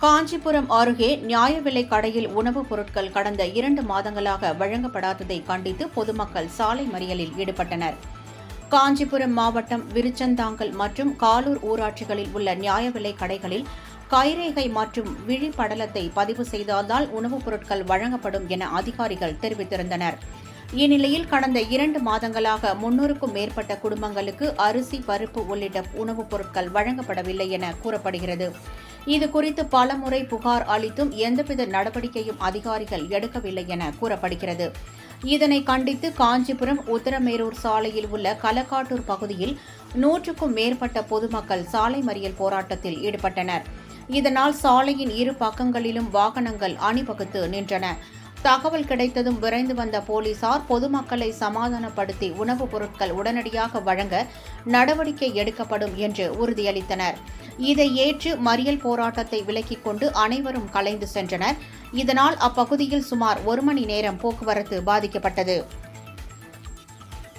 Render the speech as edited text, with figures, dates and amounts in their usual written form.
காஞ்சிபுரம் அருகே நியாய விலைக் கடையில் உணவுப் பொருட்கள் கடந்த 2 மாதங்களாக வழங்கப்படாததை கண்டித்து பொதுமக்கள் சாலை மறியலில் ஈடுபட்டனர். காஞ்சிபுரம் மாவட்டம் விருச்சந்தாங்கல் மற்றும் காலூர் ஊராட்சிகளில் உள்ள நியாய விலைக் கடைகளில் கைரேகை மற்றும் விழிப்படலத்தை பதிவு செய்தால்தான் உணவுப் பொருட்கள் வழங்கப்படும் என அதிகாரிகள் தெரிவித்திருந்தனர். இந்நிலையில் கடந்த 2 மாதங்களாக 300க்கும் மேற்பட்ட குடும்பங்களுக்கு அரிசி, பருப்பு உள்ளிட்ட உணவுப் பொருட்கள் வழங்கப்படவில்லை என கூறப்படுகிறது. இதுகுறித்து பலமுறை புகார் அளித்தும் எந்தவித நடவடிக்கையும் அதிகாரிகள் எடுக்கவில்லை என கூறப்படுகிறது. இதனை கண்டித்து காஞ்சிபுரம் உத்தரமேரூர் சாலையில் உள்ள களக்காட்டூர் பகுதியில் 100க்கும் மேற்பட்ட பொதுமக்கள் சாலை மறியல் போராட்டத்தில் ஈடுபட்டனர். இதனால் சாலையின் இரு பக்கங்களிலும் வாகனங்கள் அணிவகுத்து நின்றன. தகவல் கிடைத்ததும் விரைந்து வந்த போலீசார் பொதுமக்களை சமாதானப்படுத்தி உணவுப் பொருட்கள் உடனடியாக வழங்க நடவடிக்கை எடுக்கப்படும் என்று உறுதியளித்தனர். இதை ஏற்று மறியல் போராட்டத்தை விலக்கிக் கொண்டு அனைவரும் கலைந்து சென்றனர். இதனால் அப்பகுதியில் சுமார் 1 மணி நேரம் போக்குவரத்து பாதிக்கப்பட்டது.